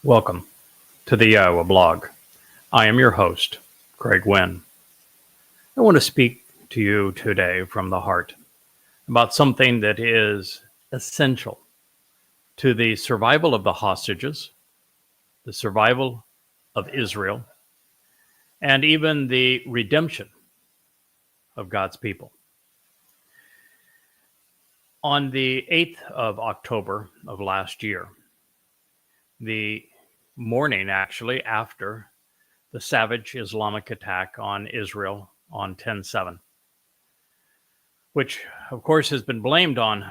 Welcome to the Yahowah blog. I am your host, Craig Wynn. I want to speak to you today from the heart about something that is essential to the survival of the hostages, the survival of Israel, and even the redemption of God's people. On the 8th of October of last year, the morning actually after the savage Islamic attack on Israel on 10/7, which of course has been blamed on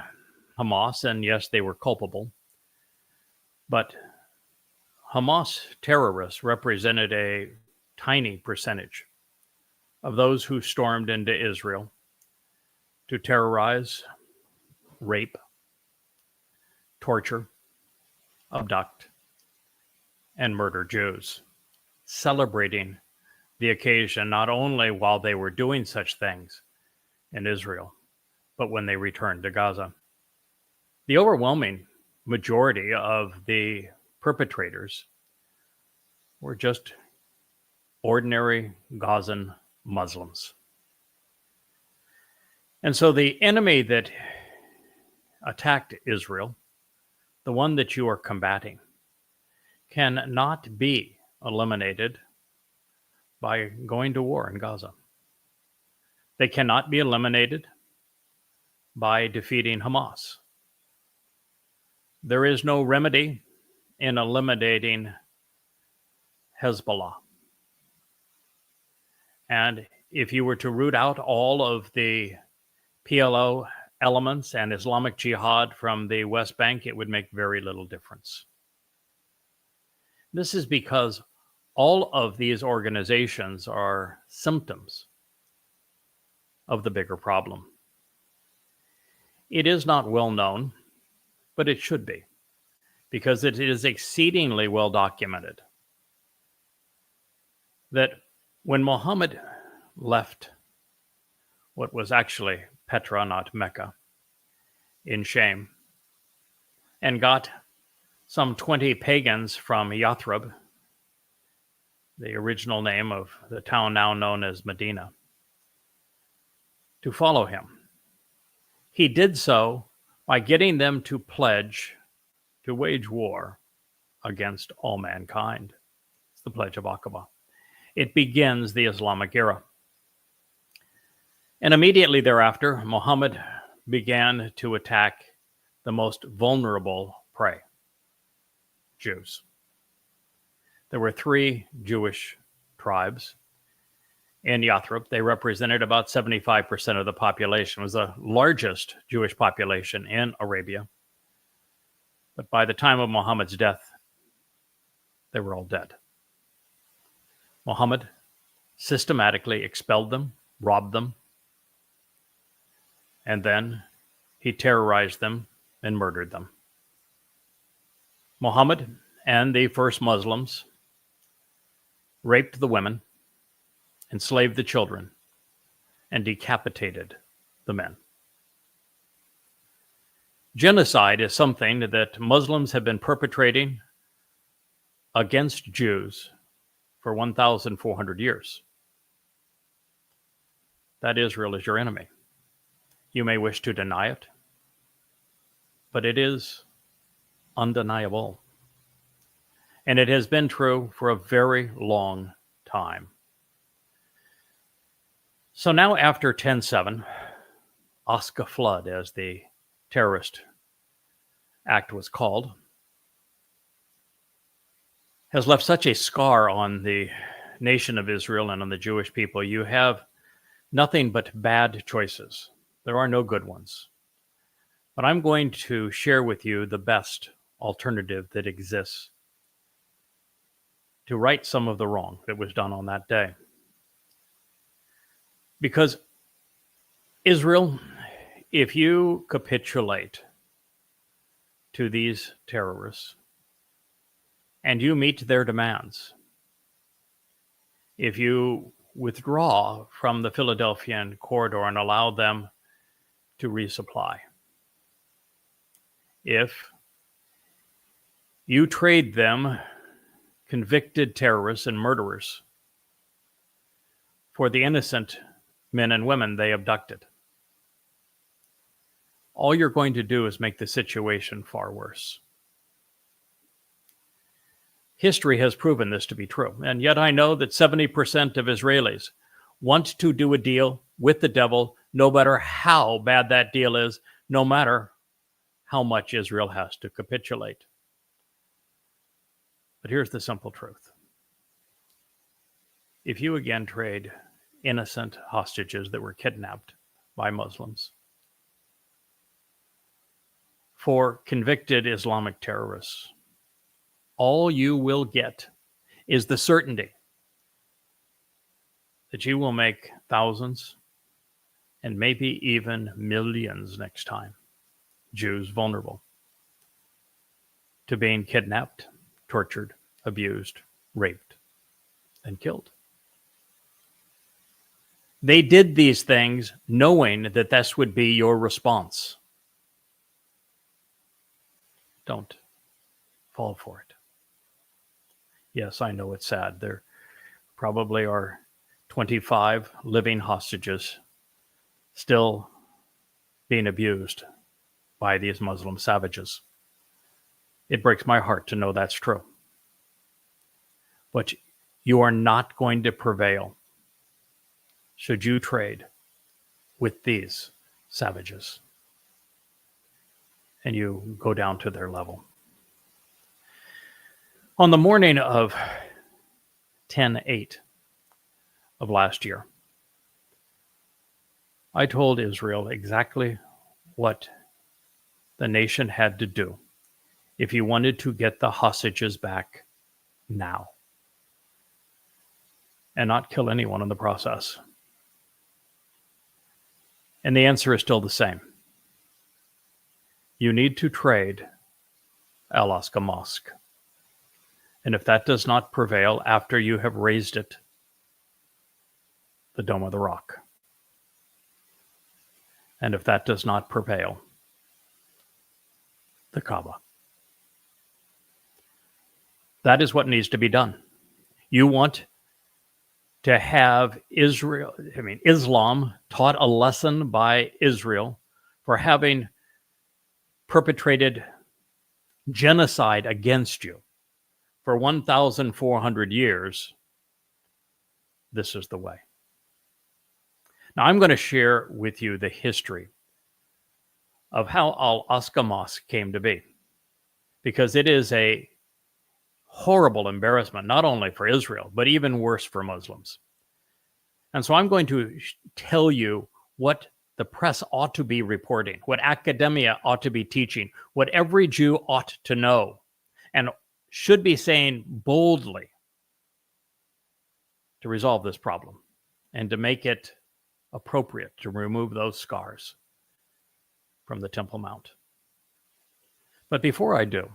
Hamas, and yes, they were culpable. But Hamas terrorists represented a tiny percentage of those who stormed into Israel to terrorize, rape, torture, abduct, and murder Jews, celebrating the occasion not only while they were doing such things in Israel, but when they returned to Gaza. The overwhelming majority of the perpetrators were just ordinary Gazan Muslims. And so the enemy that attacked Israel, the one that you are combating, cannot be eliminated by going to war in Gaza. They cannot be eliminated by defeating Hamas. There is no remedy in eliminating Hezbollah. And if you were to root out all of the PLO elements and Islamic Jihad from the West Bank, it would make very little difference. This is because all of these organizations are symptoms of the bigger problem. It is not well known, but it should be, because it is exceedingly well documented that when Muhammad left what was actually Petra, not Mecca, in shame, and got some 20 pagans from Yathrib, the original name of the town now known as Medina, to follow him. He did so by getting them to pledge to wage war against all mankind. It's the Pledge of Aqaba. It begins the Islamic era. And immediately thereafter, Muhammad began to attack the most vulnerable prey, Jews. There were 3 Jewish tribes in Yathrib. They represented about 75% of the population. It was the largest Jewish population in Arabia. But by the time of Muhammad's death, they were all dead. Muhammad systematically expelled them, robbed them, and then he terrorized them and murdered them. Muhammad and the first Muslims raped the women, enslaved the children, and decapitated the men. Genocide is something that Muslims have been perpetrating against Jews for 1,400 years. That Israel is your enemy. You may wish to deny it, but it is undeniable. And it has been true for a very long time. So now after 10/7, Oscar Flood, as the terrorist act was called, has left such a scar on the nation of Israel and on the Jewish people. You have nothing but bad choices. There are no good ones. But I'm going to share with you the best alternative that exists to right some of the wrong that was done on that day. Because Israel, if you capitulate to these terrorists and you meet their demands, if you withdraw from the Philadelphian corridor and allow them to resupply, if you trade them convicted terrorists and murderers for the innocent men and women they abducted. All you're going to do is make the situation far worse. History has proven this to be true, and yet I know that 70% of Israelis want to do a deal with the devil, no matter how bad that deal is, no matter how much Israel has to capitulate. But here's the simple truth. If you again trade innocent hostages that were kidnapped by Muslims for convicted Islamic terrorists, all you will get is the certainty that you will make thousands and maybe even millions next time, Jews vulnerable to being kidnapped, tortured, abused, raped, and killed. They did these things knowing that this would be your response. Don't fall for it. Yes, I know it's sad. There probably are 25 living hostages still being abused by these Muslim savages. It breaks my heart to know that's true. But you are not going to prevail should you trade with these savages and you go down to their level. On the morning of 10/8 of last year, I told Israel exactly what the nation had to do if he wanted to get the hostages back now and not kill anyone in the process. And the answer is still the same. You need to trade Alaska Mosque. And if that does not prevail after you have raised it, the Dome of the Rock. And if that does not prevail, the Kaaba. That is what needs to be done. You want to have Islam taught a lesson by Israel for having perpetrated genocide against you for 1,400 years. This is the way. Now, I'm going to share with you the history of how Al-Aqsa Mosque came to be, because it is a horrible embarrassment, not only for Israel, but even worse for Muslims. And so I'm going to tell you what the press ought to be reporting, what academia ought to be teaching, what every Jew ought to know, and should be saying boldly to resolve this problem and to make it appropriate to remove those scars from the Temple Mount. But before I do,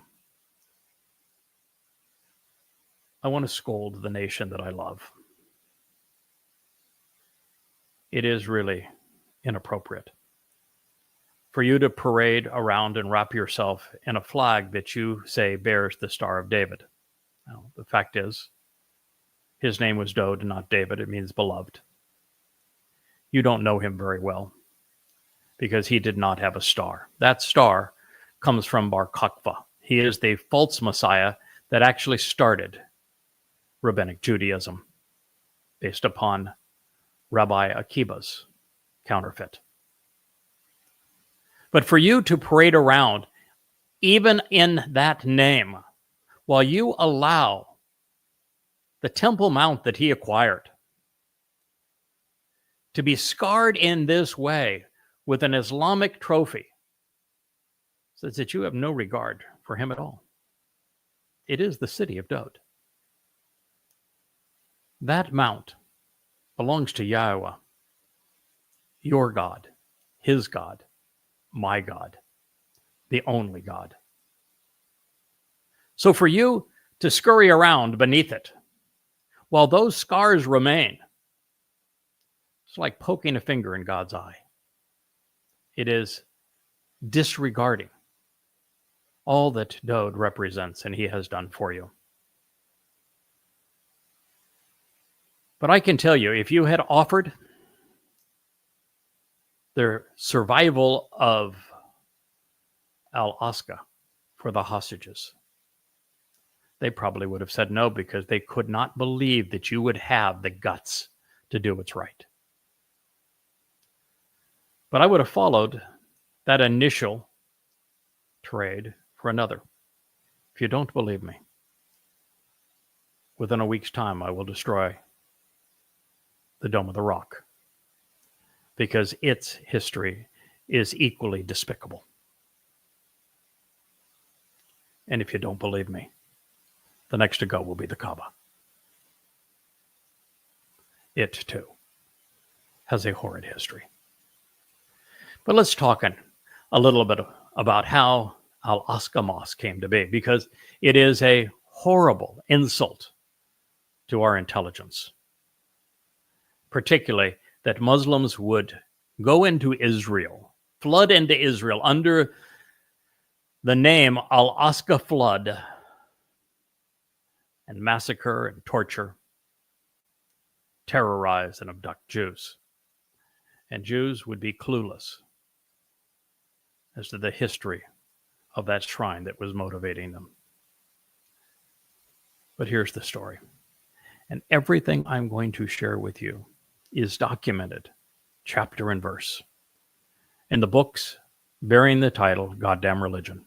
I want to scold the nation that I love. It is really inappropriate for you to parade around and wrap yourself in a flag that you say bears the Star of David. Now, the fact is, his name was Dode, not David. It means beloved. You don't know him very well because he did not have a star. That star comes from Bar Kokhba. He is the false Messiah that actually started Rabbinic Judaism based upon Rabbi Akiba's counterfeit. But for you to parade around, even in that name, while you allow the Temple Mount that he acquired to be scarred in this way with an Islamic trophy, says that you have no regard for him at all. It is the city of Dode. That mount belongs to Yahowah, your God, his God, my God, the only God. So for you to scurry around beneath it, while those scars remain, it's like poking a finger in God's eye. It is disregarding all that Dode represents and he has done for you. But I can tell you, if you had offered the survival of Al-Aqsa for the hostages, they probably would have said no, because they could not believe that you would have the guts to do what's right. But I would have followed that initial trade for another. If you don't believe me, within a week's time, I will destroy the Dome of the Rock, because its history is equally despicable. And if you don't believe me, the next to go will be the Kaaba. It, too, has a horrid history. But let's talk a little bit about how Al-Aqsa Mosque came to be, because it is a horrible insult to our intelligence, particularly that Muslims would go into Israel, flood into Israel under the name Al-Aqsa Flood, and massacre and torture, terrorize and abduct Jews. And Jews would be clueless as to the history of that shrine that was motivating them. But here's the story. And everything I'm going to share with you is documented, chapter and verse, in the books bearing the title Goddamn Religion.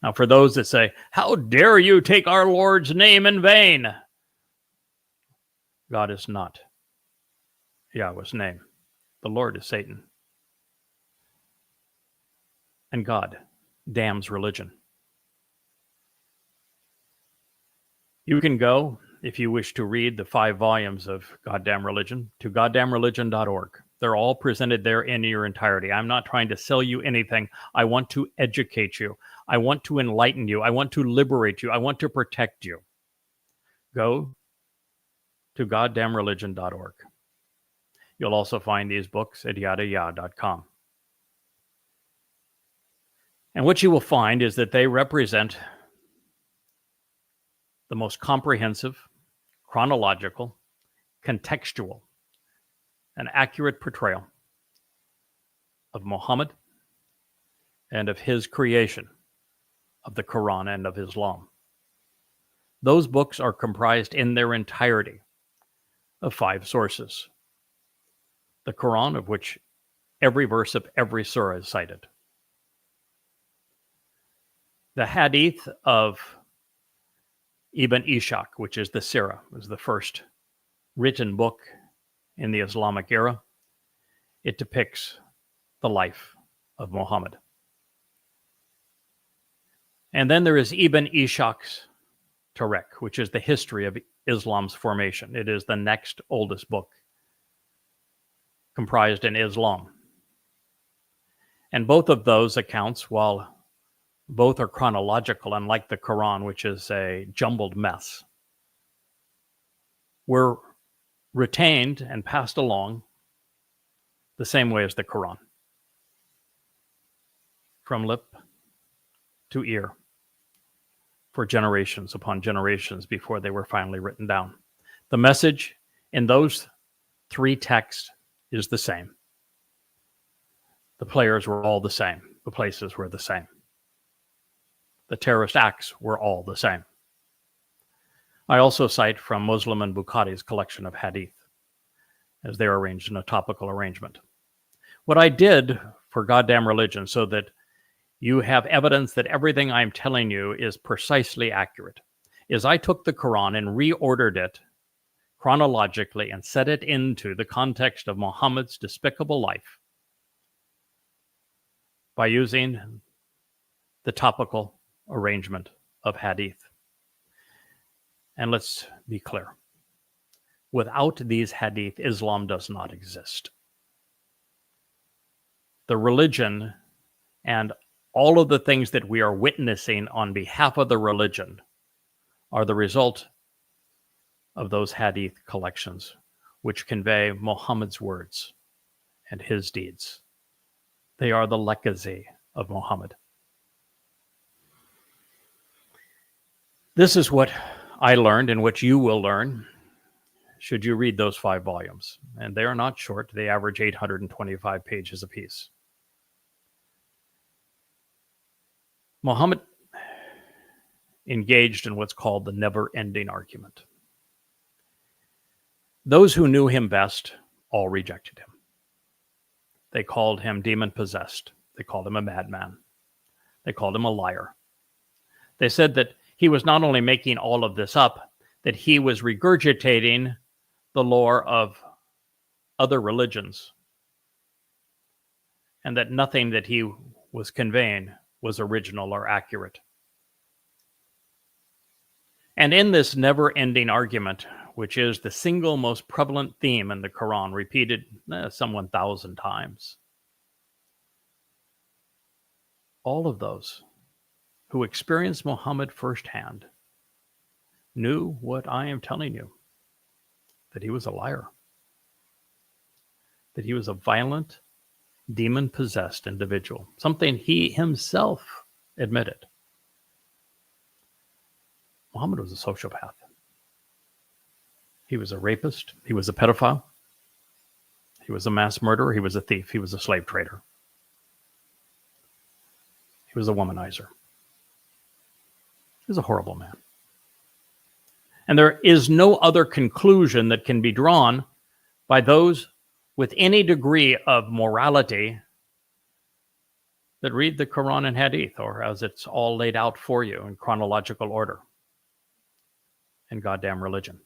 Now, for those that say, how dare you take our Lord's name in vain? God is not Yahweh's name. The Lord is Satan. And God damns religion. You can go, if you wish to read the 5 volumes of Goddamn Religion, to goddamnreligion.org. They're all presented there in your entirety. I'm not trying to sell you anything. I want to educate you. I want to enlighten you. I want to liberate you. I want to protect you. Go to goddamnreligion.org. You'll also find these books at yadayah.com. And what you will find is that they represent the most comprehensive, chronological, contextual, and accurate portrayal of Muhammad and of his creation of the Quran and of Islam. Those books are comprised in their entirety of 5 sources. The Quran, of which every verse of every surah is cited. The Hadith of Ibn Ishaq, which is the Sirah, was the first written book in the Islamic era. It depicts the life of Muhammad. And then there is Ibn Ishaq's Torah, which is the history of Islam's formation. It is the next oldest book comprised in Islam. And both of those accounts, while both are chronological, unlike the Quran, which is a jumbled mess, were retained and passed along the same way as the Quran, from lip to ear, for generations upon generations before they were finally written down. The message in those 3 texts is the same. The players were all the same. The places were the same. The terrorist acts were all the same. I also cite from Muslim and Bukhari's collection of hadith, as they are arranged in a topical arrangement. What I did for Goddamn Religion, so that you have evidence that everything I'm telling you is precisely accurate, is I took the Quran and reordered it chronologically and set it into the context of Muhammad's despicable life by using the topical arrangement of hadith. And let's be clear. Without these hadith, Islam does not exist. The religion and all of the things that we are witnessing on behalf of the religion are the result of those hadith collections, which convey Muhammad's words and his deeds. They are the legacy of Muhammad. This is what I learned and what you will learn should you read those 5 volumes. And they are not short. They average 825 pages apiece. Muhammad engaged in what's called the never-ending argument. Those who knew him best all rejected him. They called him demon-possessed. They called him a madman. They called him a liar. They said that he was not only making all of this up, that he was regurgitating the lore of other religions, and that nothing that he was conveying was original or accurate. And in this never-ending argument, which is the single most prevalent theme in the Quran, repeated some 1,000 times, all of those who experienced Muhammad firsthand knew what I am telling you, that he was a liar, that he was a violent, demon-possessed individual, something he himself admitted. Muhammad was a sociopath. He was a rapist. He was a pedophile. He was a mass murderer. He was a thief. He was a slave trader. He was a womanizer. He was a horrible man. And there is no other conclusion that can be drawn by those with any degree of morality that read the Quran and Hadith, or as it's all laid out for you in chronological order in goddamn religion.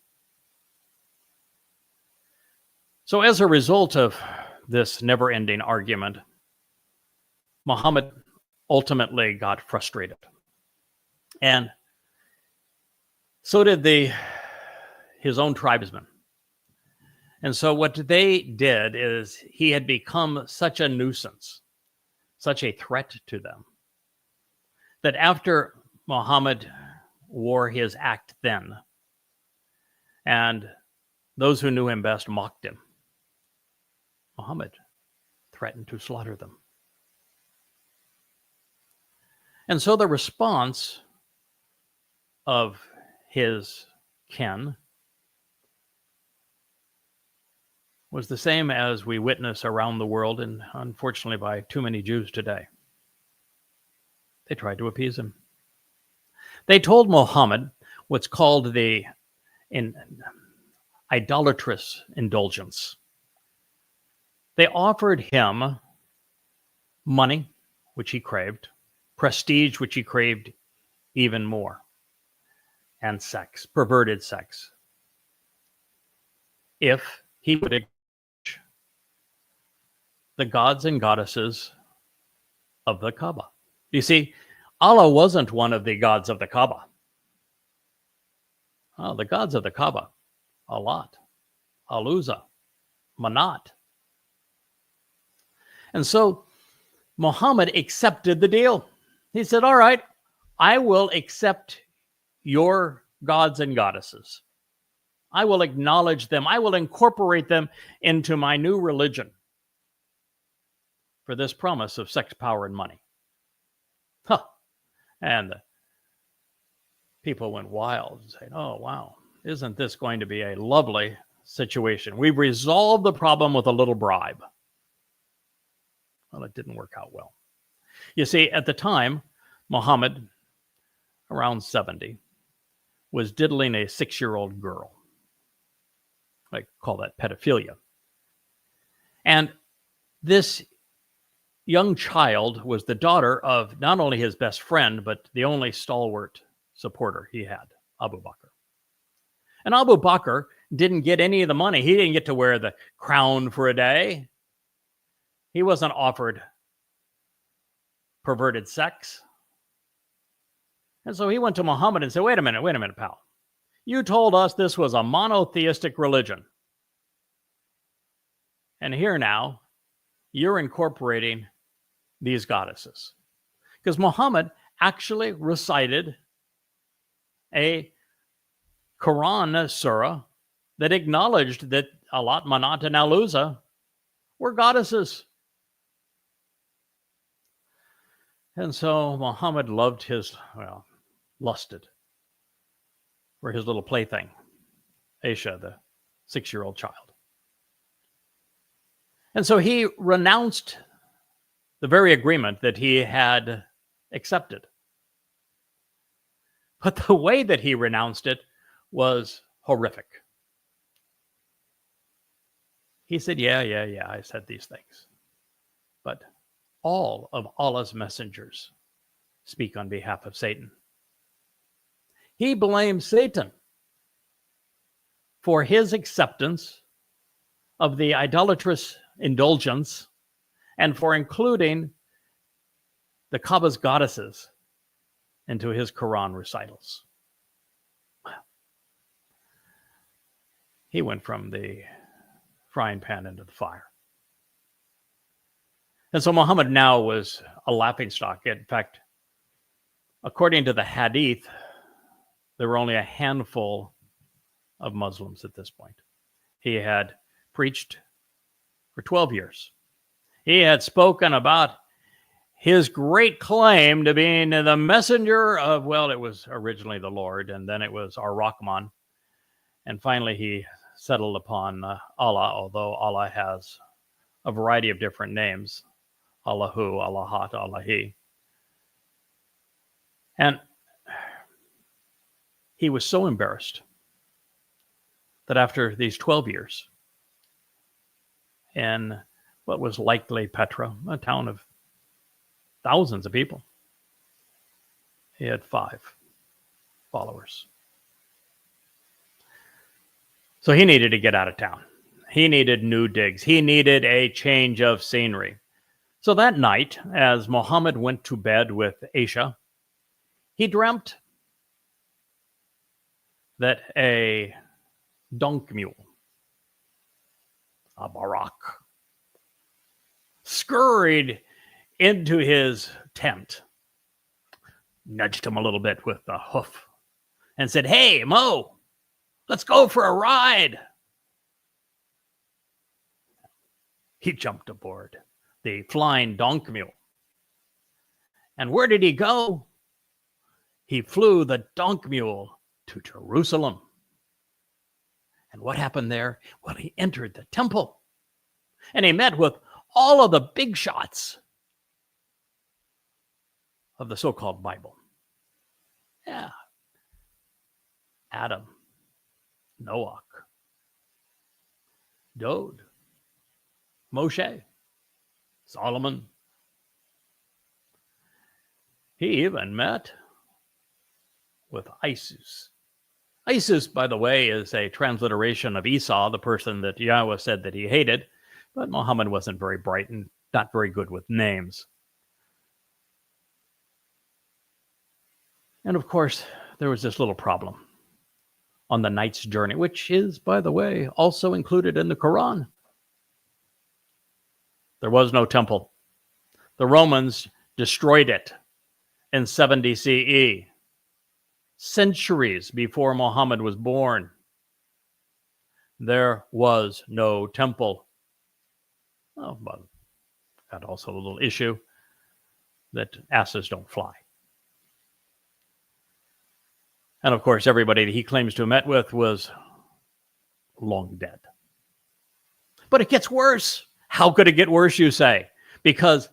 So as a result of this never-ending argument, Muhammad ultimately got frustrated. And so did his own tribesmen. And so what they did is he had become such a nuisance, such a threat to them, that after Muhammad wore his act then, and those who knew him best mocked him, Muhammad threatened to slaughter them. And so the response of his kin was the same as we witness around the world, and unfortunately by too many Jews today. They tried to appease him. They told Muhammad what's called the idolatrous indulgence. They offered him money, which he craved, prestige, which he craved even more, and sex, perverted sex, if he would acknowledge the gods and goddesses of the Kaaba. You see, Allah wasn't one of the gods of the Kaaba. Oh, the gods of the Kaaba, Allat, Al-Uzza, Manat. And so Muhammad accepted the deal. He said, all right, I will accept your gods and goddesses. I will acknowledge them. I will incorporate them into my new religion for this promise of sex, power, and money. Huh. And the people went wild and said, oh, wow, isn't this going to be a lovely situation? We've resolved the problem with a little bribe. Well, it didn't work out well. You see, at the time, Muhammad, around 70, was diddling a 6-year-old girl. I call that pedophilia. And this young child was the daughter of not only his best friend, but the only stalwart supporter he had, Abu Bakr. And Abu Bakr didn't get any of the money. He didn't get to wear the crown for a day. He wasn't offered perverted sex. And so he went to Muhammad and said, wait a minute, pal. You told us this was a monotheistic religion. And here now, you're incorporating these goddesses. Because Muhammad actually recited a Quran surah that acknowledged that Allat, Manat, and Al-Uzza were goddesses. And so Muhammad lusted for his little plaything, Aisha, the 6-year-old child. And so he renounced the very agreement that he had accepted. But the way that he renounced it was horrific. He said, yeah, I said these things. But all of Allah's messengers speak on behalf of Satan. He blames Satan for his acceptance of the idolatrous indulgence and for including the Kaaba's goddesses into his Quran recitals. He went from the frying pan into the fire. And so Muhammad now was a laughingstock. In fact, according to the Hadith, there were only a handful of Muslims at this point. He had preached for 12 years. He had spoken about his great claim to being the messenger of, well, it was originally the Lord, and then it was Ar-Rahman. And finally, he settled upon Allah, although Allah has a variety of different names. Allahu, Allahat, Allahi. And he was so embarrassed that after these 12 years, in what was likely Petra, a town of thousands of people, he had 5 followers. So he needed to get out of town. He needed new digs. He needed a change of scenery. So that night, as Muhammad went to bed with Aisha, he dreamt that a donkey mule, a barak, scurried into his tent, nudged him a little bit with the hoof, and said, "Hey, Mo, let's go for a ride." He jumped aboard the flying donkey mule. And where did he go? He flew the donkey mule to Jerusalem. And what happened there? Well, he entered the temple and he met with all of the big shots of the so-called Bible. Yeah. Adam, Noah, Dode, Moshe, Solomon. He even met with Isis. Isis, by the way, is a transliteration of Esau, the person that Yahweh said that he hated, but Muhammad wasn't very bright and not very good with names. And of course, there was this little problem on the night's journey, which is, by the way, also included in the Quran. There was no temple. The Romans destroyed it in 70 CE, centuries before Muhammad was born. There was no temple. Oh, but got also a little issue that asses don't fly. And of course, everybody that he claims to have met with was long dead. But it gets worse. How could it get worse, you say? Because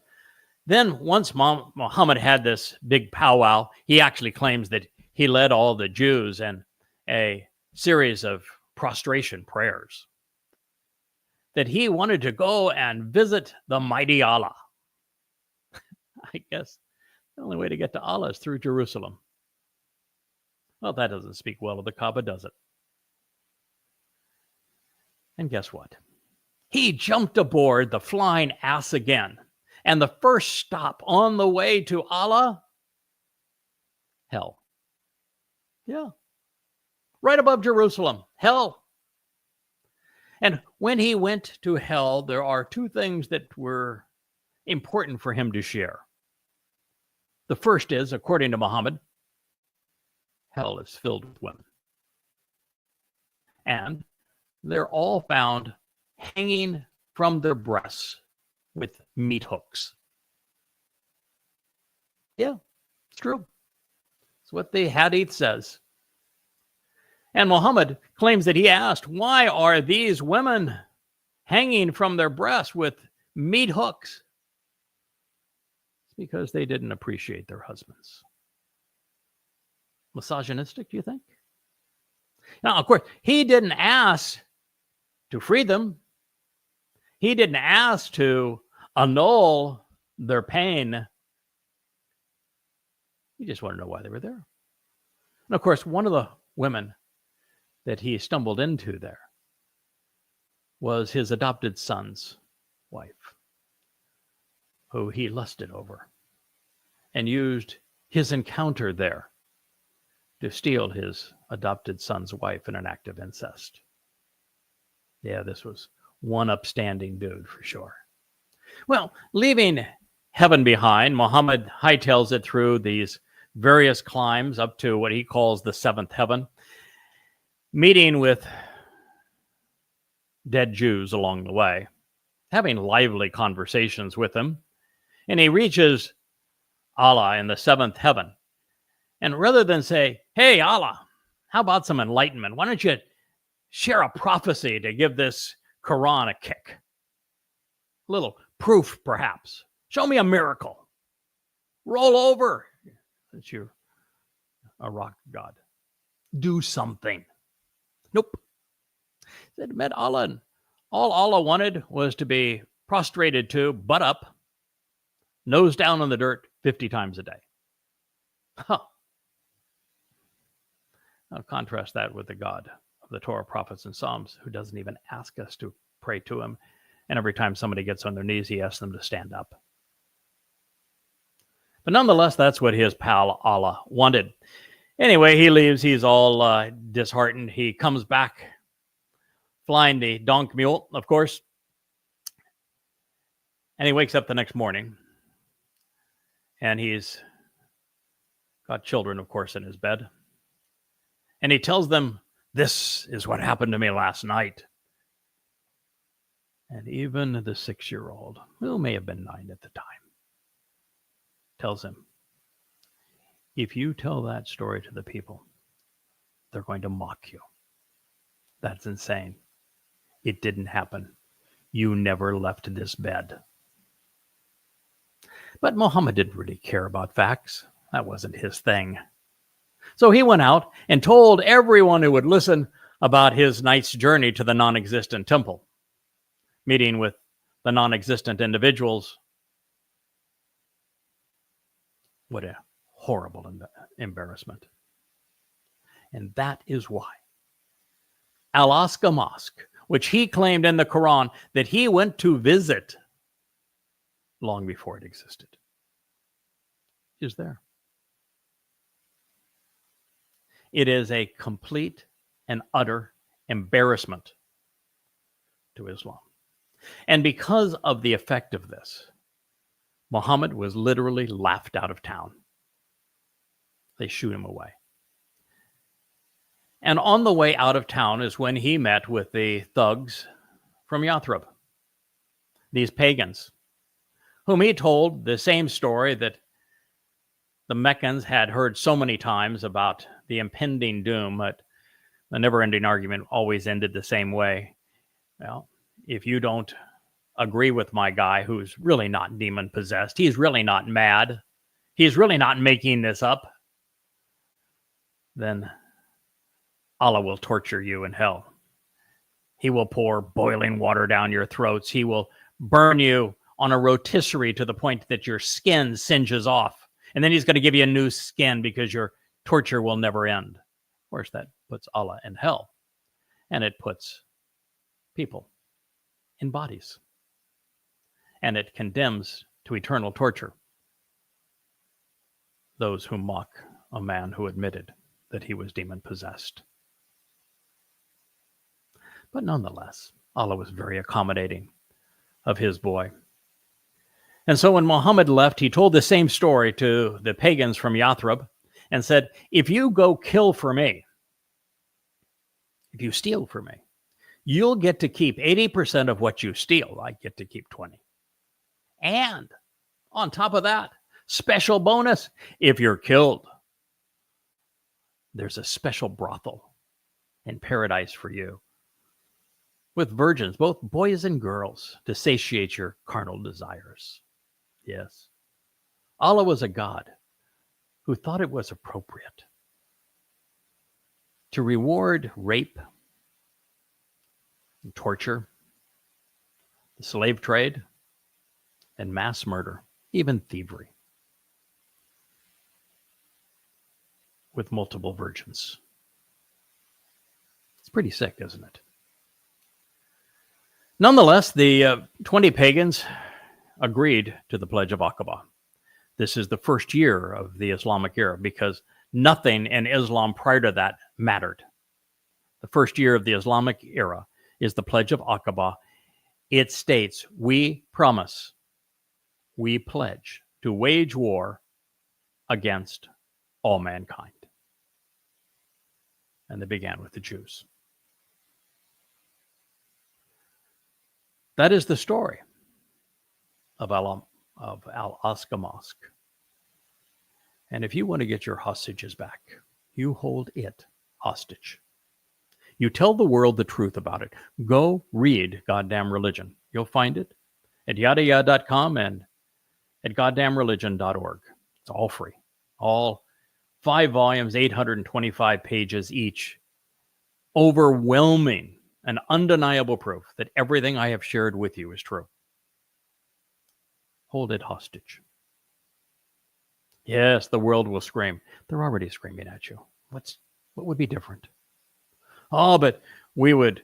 then once Muhammad had this big powwow, he actually claims that he led all the Jews in a series of prostration prayers, that he wanted to go and visit the mighty Allah. I guess the only way to get to Allah is through Jerusalem. Well, that doesn't speak well of the Kaaba, does it? And guess what? He jumped aboard the flying ass again. And the first stop on the way to Allah, hell. Yeah. Right above Jerusalem, hell. And when he went to hell, there are 2 things that were important for him to share. The first is, according to Muhammad, hell is filled with women. And they're all found hanging from their breasts with meat hooks. Yeah, it's true. It's what the Hadith says. And Muhammad claims that he asked, why are these women hanging from their breasts with meat hooks? It's because they didn't appreciate their husbands. Misogynistic, do you think? Now, of course, he didn't ask to free them. He didn't ask to annul their pain. He just wanted to know why they were there. And of course, one of the women that he stumbled into there was his adopted son's wife, who he lusted over and used his encounter there to steal his adopted son's wife in an act of incest. Yeah, this was one upstanding dude for sure. Well, leaving heaven behind, Muhammad hightails it through these various climbs up to what he calls the seventh heaven, meeting with dead Jews along the way, having lively conversations with them, and he reaches Allah in the seventh heaven. And rather than say, hey, Allah, how about some enlightenment? Why don't you share a prophecy to give this Quran a kick? A little proof, perhaps. Show me a miracle. Roll over. Since you're a rock god. Do something. Nope. Said, met Allah, and all Allah wanted was to be prostrated to, butt up, nose down in the dirt 50 times a day. Huh. Now contrast that with the God of the Torah, prophets, and Psalms, who doesn't even ask us to pray to him. And every time somebody gets on their knees, he asks them to stand up. But nonetheless, that's what his pal Allah wanted. Anyway, he leaves. He's all disheartened. He comes back flying the donk mule, of course. And he wakes up the next morning. And he's got children, of course, in his bed. And he tells them, this is what happened to me last night. And even the 6-year-old, who may have been 9 at the time, tells him, if you tell that story to the people, they're going to mock you. That's insane. It didn't happen. You never left this bed. But Muhammad didn't really care about facts. That wasn't his thing. So he went out and told everyone who would listen about his night's journey to the non-existent temple, meeting with the non-existent individuals. What a horrible embarrassment. And that is why Al-Aqsa Mosque, which he claimed in the Quran that he went to visit long before it existed, is there. It is a complete and utter embarrassment to Islam. And because of the effect of this, Muhammad was literally laughed out of town. They shoot him away. And on the way out of town is when he met with the thugs from Yathrib, these pagans, whom he told the same story that the Meccans had heard so many times about the impending doom, but the never-ending argument always ended the same way. Well, if you don't agree with my guy who's really not demon-possessed, he's really not mad, he's really not making this up, then Allah will torture you in hell. He will pour boiling water down your throats. He will burn you on a rotisserie to the point that your skin singes off. And then he's going to give you a new skin because your torture will never end. Of course, that puts Allah in hell. And it puts people in bodies. And it condemns to eternal torture those who mock a man who admitted that he was demon-possessed. But nonetheless, Allah was very accommodating of his boy. And so when Muhammad left, he told the same story to the pagans from Yathrib and said, if you go kill for me, if you steal for me, you'll get to keep 80% of what you steal. I get to keep 20. And on top of that, special bonus, if you're killed, there's a special brothel and paradise for you, with virgins, both boys and girls, to satiate your carnal desires. Yes, Allah was a God who thought it was appropriate to reward rape, and torture, the slave trade, and mass murder, even thievery, with multiple virgins. It's pretty sick, isn't it? Nonetheless, the 20 pagans agreed to the Pledge of Aqaba. This is the first year of the Islamic era because nothing in Islam prior to that mattered. The first year of the Islamic era is the Pledge of Aqaba. It states, we promise, we pledge to wage war against all mankind. And they began with the Jews. That is the story of Al-Aqsa Mosque. And if you want to get your hostages back, you hold it hostage. You tell the world the truth about it. Go read Goddamn Religion. You'll find it at yadayah.com and at goddamnreligion.org. It's all free. All 5 volumes, 825 pages each. Overwhelming and undeniable proof that everything I have shared with you is true. Hold it hostage. Yes, the world will scream. They're already screaming at you. What would be different? Oh, but we would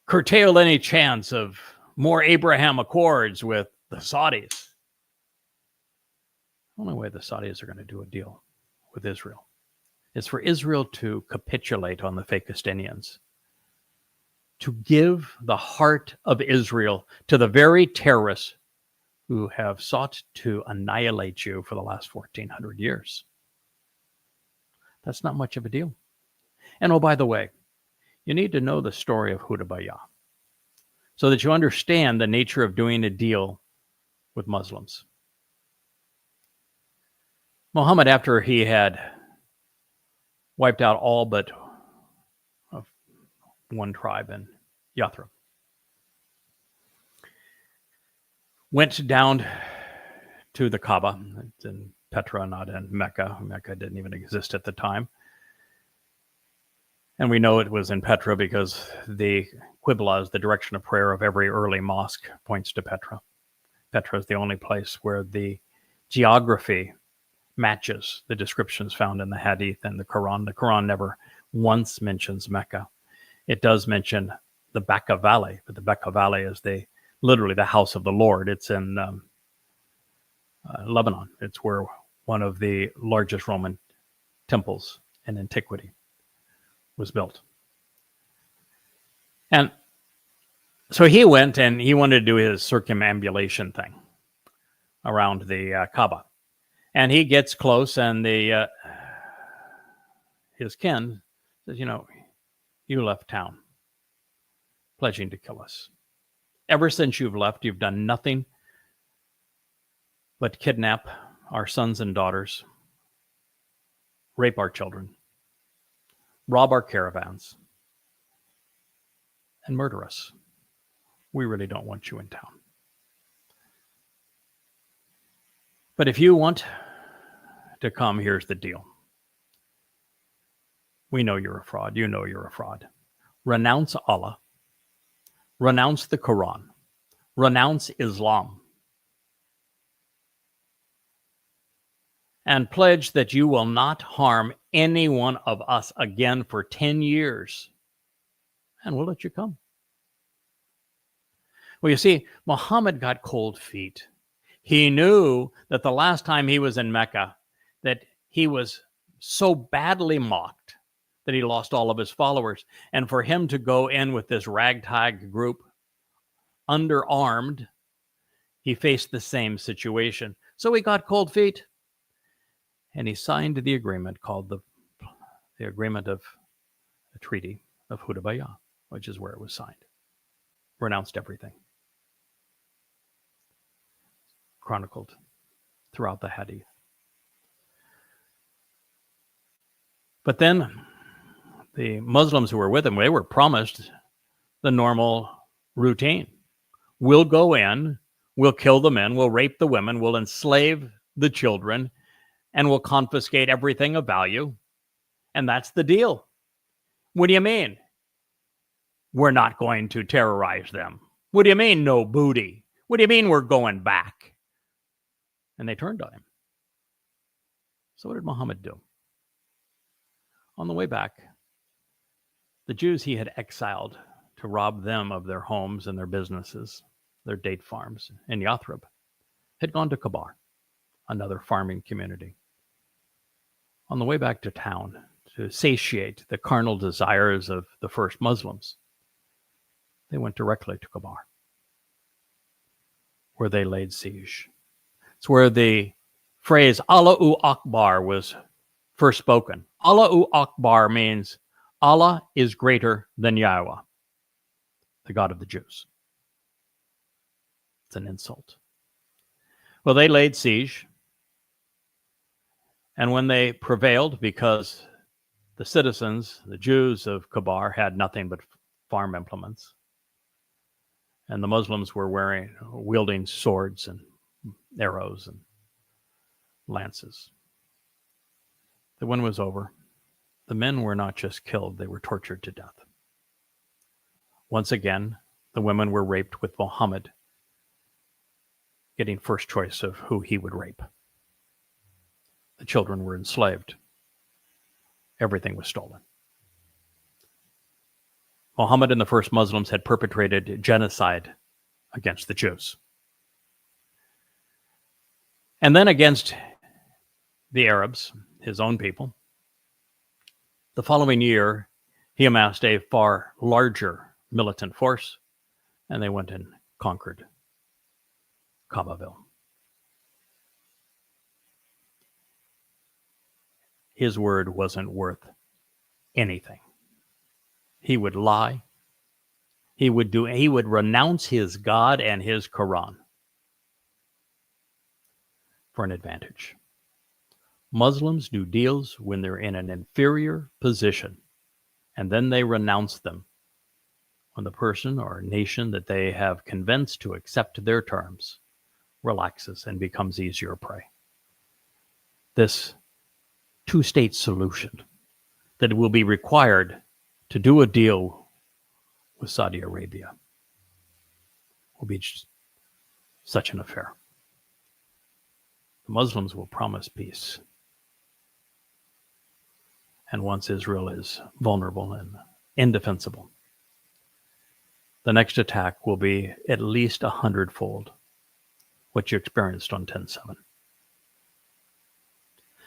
curtail any chance of more Abraham Accords with the Saudis. The only way the Saudis are going to do a deal with Israel is for Israel to capitulate on the Fakistinians, to give the heart of Israel to the very terrorists who have sought to annihilate you for the last 1,400 years. That's not much of a deal. And oh, by the way, you need to know the story of Hudabayah so that you understand the nature of doing a deal with Muslims. Muhammad, after he had wiped out all but one tribe in Yathrib, went down to the Kaaba. It's in Petra, not in Mecca. Mecca didn't even exist at the time. And we know it was in Petra because the Qibla is the direction of prayer of every early mosque points to Petra. Petra is the only place where the geography matches the descriptions found in the Hadith and the Quran. The Quran never once mentions Mecca. It does mention the Bekaa Valley, but the Bekaa Valley is literally the house of the Lord. It's in Lebanon. It's where one of the largest Roman temples in antiquity was built. And so he went and he wanted to do his circumambulation thing around the Kaaba. And he gets close and his kin says, you left town pledging to kill us. Ever since you've left, you've done nothing but kidnap our sons and daughters, rape our children, rob our caravans, and murder us. We really don't want you in town. But if you want to come, here's the deal. We know you're a fraud. You know you're a fraud. Renounce Allah. Renounce the Quran. Renounce Islam. And pledge that you will not harm any one of us again for 10 years. And we'll let you come. Well, you see, Muhammad got cold feet. He knew that the last time he was in Mecca, that he was so badly mocked that he lost all of his followers. And for him to go in with this ragtag group, underarmed, he faced the same situation. So he got cold feet. And he signed the agreement called the Agreement of the Treaty of Hudabayah, which is where it was signed. Renounced everything. Chronicled throughout the Hadith. But then the Muslims who were with him, they were promised the normal routine. We'll go in, we'll kill the men, we'll rape the women, we'll enslave the children, and we'll confiscate everything of value. And that's the deal. What do you mean? We're not going to terrorize them. What do you mean, no booty? What do you mean we're going back? And they turned on him. So what did Muhammad do? On the way back, the Jews he had exiled to rob them of their homes and their businesses, their date farms in Yathrib, had gone to Kabar, another farming community. On the way back to town, to satiate the carnal desires of the first Muslims, they went directly to Kabar, where they laid siege. It's where the phrase Allahu Akbar was first spoken. Allahu Akbar means Allah is greater than Yahweh, the God of the Jews. It's an insult. Well, they laid siege, and when they prevailed, because the citizens, the Jews of Kabar, had nothing but farm implements, and the Muslims were wielding swords and arrows and lances. The win was over. The men were not just killed, they were tortured to death. Once again, the women were raped, with Muhammad getting first choice of who he would rape. The children were enslaved. Everything was stolen. Muhammad and the first Muslims had perpetrated genocide against the Jews. And then against the Arabs, his own people. The following year, he amassed a far larger militant force, and they went and conquered Babel. His word wasn't worth anything. He would lie. He would renounce his God and his Quran for an advantage. Muslims do deals when they're in an inferior position, and then they renounce them when the person or nation that they have convinced to accept their terms relaxes and becomes easier prey. This two-state solution that will be required to do a deal with Saudi Arabia will be such an affair. The Muslims will promise peace. And once Israel is vulnerable and indefensible, the next attack will be at least 100-fold what you experienced on 10/7.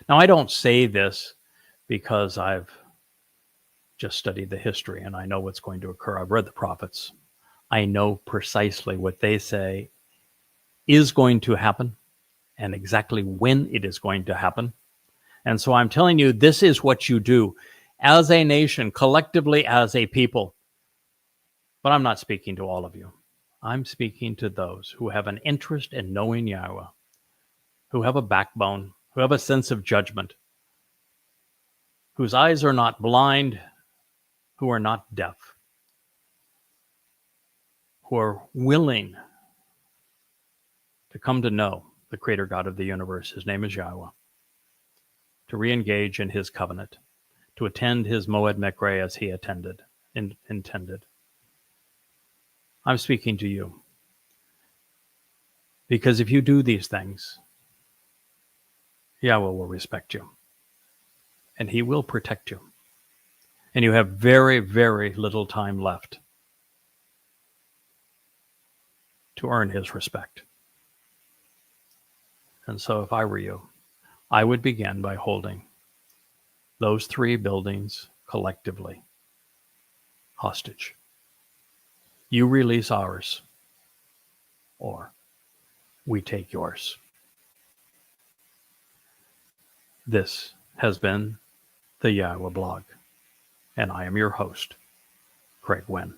Now, I don't say this because I've just studied the history and I know what's going to occur. I've read the prophets. I know precisely what they say is going to happen and exactly when it is going to happen. And so I'm telling you, this is what you do as a nation, collectively as a people. But I'm not speaking to all of you. I'm speaking to those who have an interest in knowing Yahweh, who have a backbone, who have a sense of judgment, whose eyes are not blind, who are not deaf, who are willing to come to know the Creator God of the universe. His name is Yahweh. To re-engage in his covenant, to attend his Moed Mekre as he intended. I'm speaking to you. Because if you do these things, Yahweh will respect you. And he will protect you. And you have very, very little time left to earn his respect. And so if I were you, I would begin by holding those 3 buildings collectively hostage. You release ours, or we take yours. This has been the Yahowah blog, and I am your host, Craig Wynn.